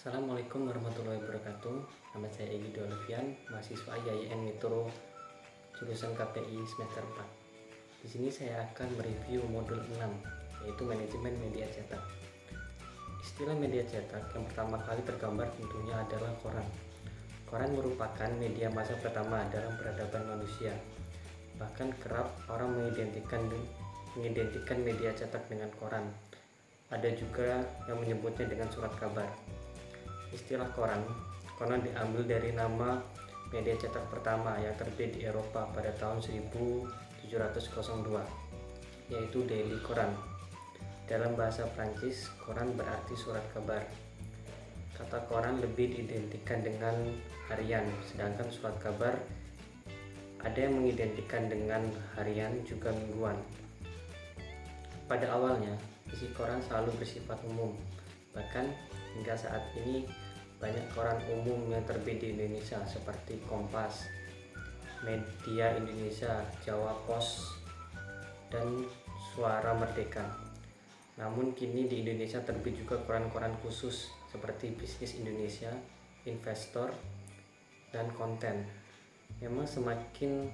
Assalamualaikum warahmatullahi wabarakatuh. Nama saya Egy Olivian, mahasiswa IAIN Mitro, jurusan KPI semester 4. Di sini saya akan mereview modul 6, yaitu manajemen media cetak. Istilah media cetak yang pertama kali tergambar tentunya adalah koran. Koran merupakan media massa pertama dalam peradaban manusia. Bahkan kerap orang mengidentikan media cetak dengan koran. Ada juga yang menyebutnya dengan surat kabar. Istilah koran konon diambil dari nama media cetak pertama yang terbit di Eropa pada tahun 1702, yaitu Daily Coran. Dalam bahasa Prancis, koran berarti surat kabar. Kata koran lebih diidentikan dengan harian, sedangkan surat kabar ada yang mengidentikan dengan harian juga mingguan. Pada awalnya, isi koran selalu bersifat umum. Bahkan hingga saat ini banyak koran umum yang terbit di Indonesia seperti Kompas, Media Indonesia, Jawa Pos, dan Suara Merdeka. Namun kini di Indonesia terbit juga koran-koran khusus seperti Bisnis Indonesia, Investor, dan Konten. Memang semakin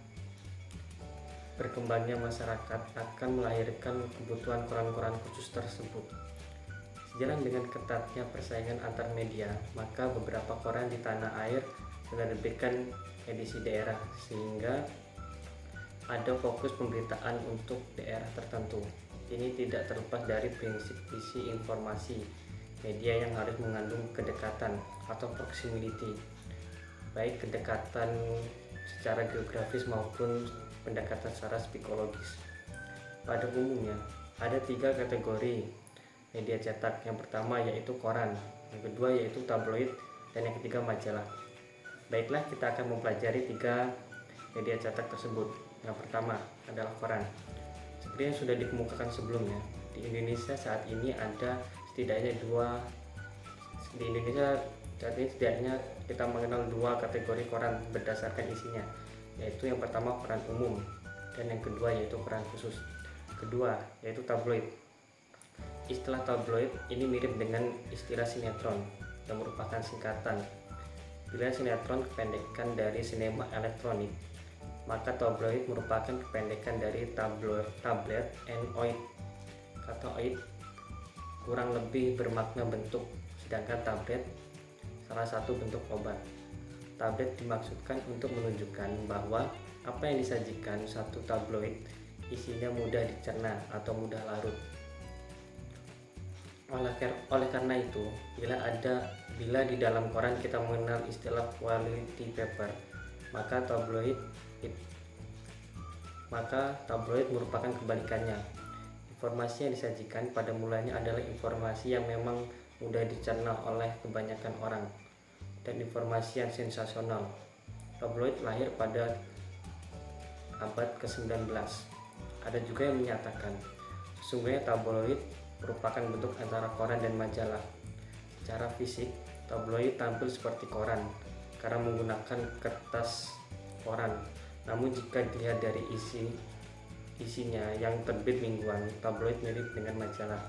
berkembangnya masyarakat akan melahirkan kebutuhan koran-koran khusus tersebut. Sejalan dengan ketatnya persaingan antar media, maka beberapa koran di tanah air menerbitkan edisi daerah, sehingga ada fokus pemberitaan untuk daerah tertentu. Ini tidak terlepas dari prinsip isi informasi media yang harus mengandung kedekatan atau proximity, baik kedekatan secara geografis maupun pendekatan secara psikologis. Pada umumnya, ada 3 kategori media cetak. Yang pertama yaitu koran, yang kedua yaitu tabloid, dan yang ketiga majalah. Baiklah, kita akan mempelajari 3 media cetak tersebut. Yang pertama adalah koran. Seperti yang sudah dikemukakan sebelumnya, di Indonesia saat ini ada setidaknya kita mengenal 2 kategori koran berdasarkan isinya, yaitu yang pertama koran umum, dan yang kedua yaitu koran khusus. Kedua yaitu tabloid. Istilah tabloid ini mirip dengan istilah sinetron yang merupakan singkatan. Bila sinetron kependekan dari sinema elektronik, maka tabloid merupakan kependekan dari tablet and oid. Kata oid kurang lebih bermakna bentuk, sedangkan tablet salah satu bentuk obat. Tablet dimaksudkan untuk menunjukkan bahwa apa yang disajikan satu tabloid isinya mudah dicerna atau mudah larut. Oleh karena itu, bila di dalam koran kita mengenal istilah quality paper, maka tabloid merupakan kebalikannya. Informasi yang disajikan pada mulanya adalah informasi yang memang mudah dicerna oleh kebanyakan orang dan informasi yang sensasional. Tabloid lahir pada abad ke-19. Ada juga yang menyatakan sesungguhnya tabloid merupakan bentuk antara koran dan majalah. Secara fisik, tabloid tampil seperti koran karena menggunakan kertas koran. Namun jika dilihat dari isinya yang terbit mingguan, tabloid mirip dengan majalah.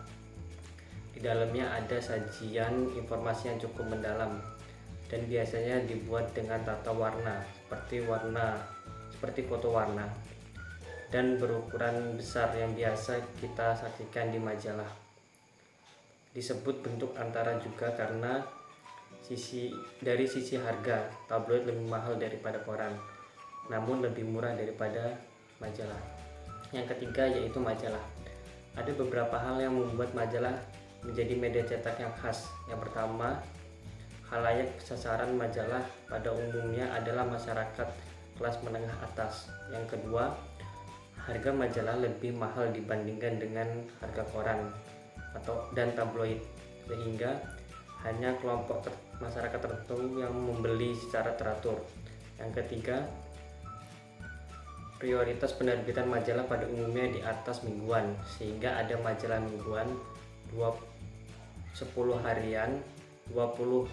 Di dalamnya ada sajian informasi yang cukup mendalam dan biasanya dibuat dengan tata warna seperti foto warna, dan berukuran besar yang biasa kita saksikan di majalah. Disebut bentuk antara juga karena dari sisi harga, tabloid lebih mahal daripada koran, namun lebih murah daripada majalah. Yang ketiga yaitu majalah. Ada beberapa hal yang membuat majalah menjadi media cetak yang khas. Yang pertama, khalayak sasaran majalah pada umumnya adalah masyarakat kelas menengah atas. Yang kedua, harga majalah lebih mahal dibandingkan dengan harga koran dan tabloid, sehingga hanya kelompok masyarakat tertentu yang membeli secara teratur. Yang ketiga, prioritas penerbitan majalah pada umumnya di atas mingguan, sehingga ada majalah mingguan 10 harian, 20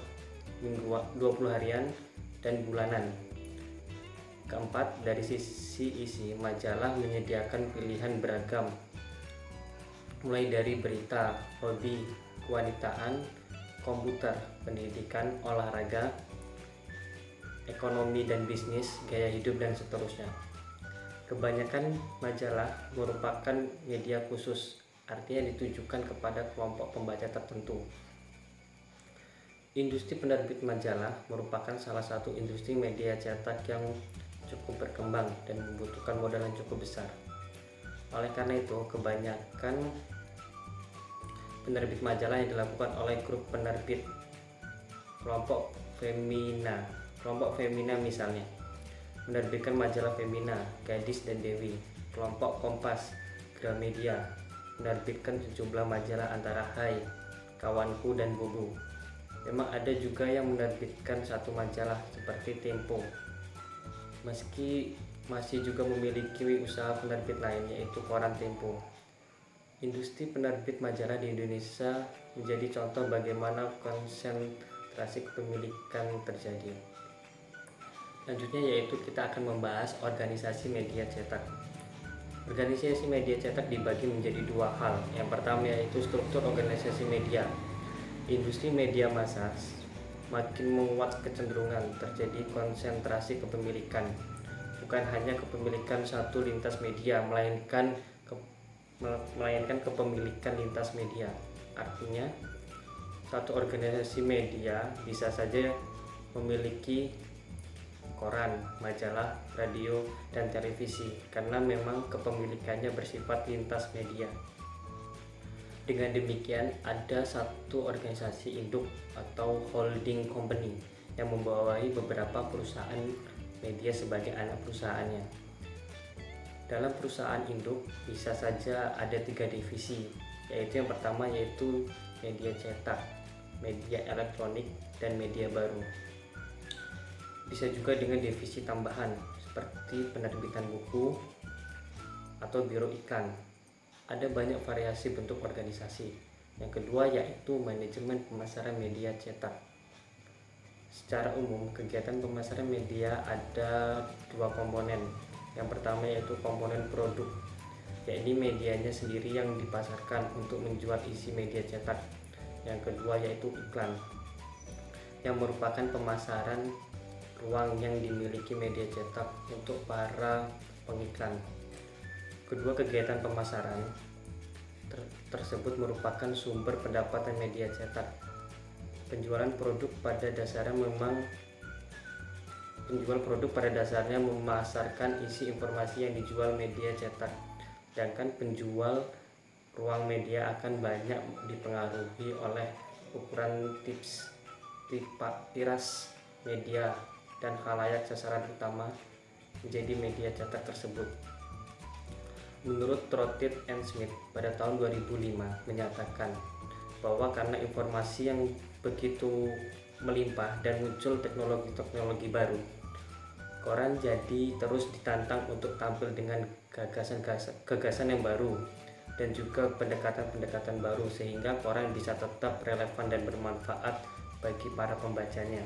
harian, dan bulanan. Keempat, dari sisi isi, majalah menyediakan pilihan beragam, mulai dari berita, hobi, kewanitaan, komputer, pendidikan, olahraga, ekonomi dan bisnis, gaya hidup, dan seterusnya. Kebanyakan majalah merupakan media khusus, artinya ditujukan kepada kelompok pembaca tertentu. Industri penerbit majalah merupakan salah satu industri media cetak yang cukup berkembang dan membutuhkan modal yang cukup besar. Oleh karena itu, kebanyakan penerbit majalah yang dilakukan oleh grup penerbit kelompok Femina misalnya menerbitkan majalah Femina, Gadis dan Dewi. Kelompok Kompas, Gramedia menerbitkan sejumlah majalah antara Hai, Kawanku, dan Bobo. Memang ada juga yang menerbitkan satu majalah seperti Tempo. Meski masih juga memiliki usaha penerbit lain yaitu koran Tempo. Industri penerbit majalah di Indonesia menjadi contoh bagaimana konsentrasi kepemilikan terjadi. Selanjutnya yaitu kita akan membahas organisasi media cetak. Organisasi media cetak dibagi menjadi dua hal. Yang pertama yaitu struktur organisasi media. Industri media massa makin menguat kecenderungan terjadi konsentrasi kepemilikan. Bukan hanya kepemilikan satu lintas media, melainkan kepemilikan lintas media. Artinya, satu organisasi media bisa saja memiliki koran, majalah, radio, dan televisi karena memang kepemilikannya bersifat lintas media. Dengan demikian, ada satu organisasi induk atau holding company yang membawahi beberapa perusahaan media sebagai anak perusahaannya. Dalam perusahaan induk bisa saja ada 3 divisi, yaitu yang pertama yaitu media cetak, media elektronik, dan media baru. Bisa juga dengan divisi tambahan seperti penerbitan buku atau biro iklan. Ada banyak variasi bentuk organisasi. Yang kedua yaitu manajemen pemasaran media cetak. Secara umum, kegiatan pemasaran media ada 2 komponen. Yang pertama yaitu komponen produk, yakni medianya sendiri yang dipasarkan untuk menjual isi media cetak. Yang kedua yaitu iklan, yang merupakan pemasaran ruang yang dimiliki media cetak untuk para pengiklan. Kedua kegiatan pemasaran tersebut merupakan sumber pendapatan media cetak. Penjual produk pada dasarnya memasarkan isi informasi yang dijual media cetak, sedangkan penjual ruang media akan banyak dipengaruhi oleh ukuran tiras media dan khalayak sasaran utama menjadi media cetak tersebut. Menurut Trottit and Smith pada tahun 2005 menyatakan bahwa karena informasi yang begitu melimpah dan muncul teknologi baru, koran jadi terus ditantang untuk tampil dengan gagasan yang baru dan juga pendekatan-pendekatan baru sehingga koran bisa tetap relevan dan bermanfaat bagi para pembacanya.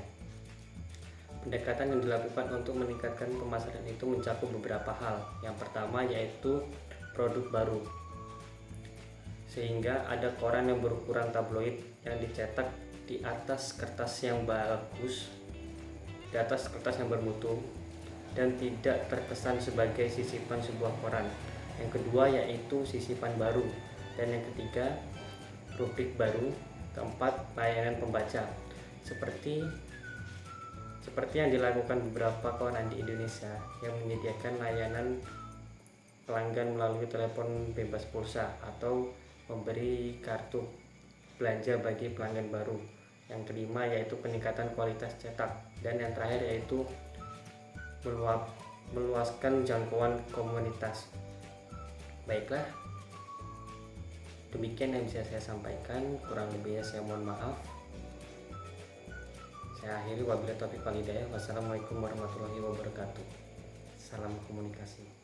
Pendekatan yang dilakukan untuk meningkatkan pemasaran itu mencakup beberapa hal. Yang pertama yaitu produk baru, sehingga ada koran yang berukuran tabloid yang dicetak di atas kertas yang bagus, di atas kertas yang bermutu dan tidak terkesan sebagai sisipan sebuah koran. Yang kedua yaitu sisipan baru, dan yang ketiga rubrik baru. Keempat, layanan pembaca seperti yang dilakukan beberapa koran di Indonesia yang menyediakan layanan pelanggan melalui telepon bebas pulsa atau memberi kartu belanja bagi pelanggan baru. Yang kelima yaitu peningkatan kualitas cetak, dan yang terakhir yaitu meluaskan jangkauan komunitas. Baiklah, demikian yang bisa saya sampaikan, kurang lebihnya saya mohon maaf. Saya akhiri wabillahi taufiq wal hidayah. Wassalamualaikum warahmatullahi wabarakatuh. Salam komunikasi.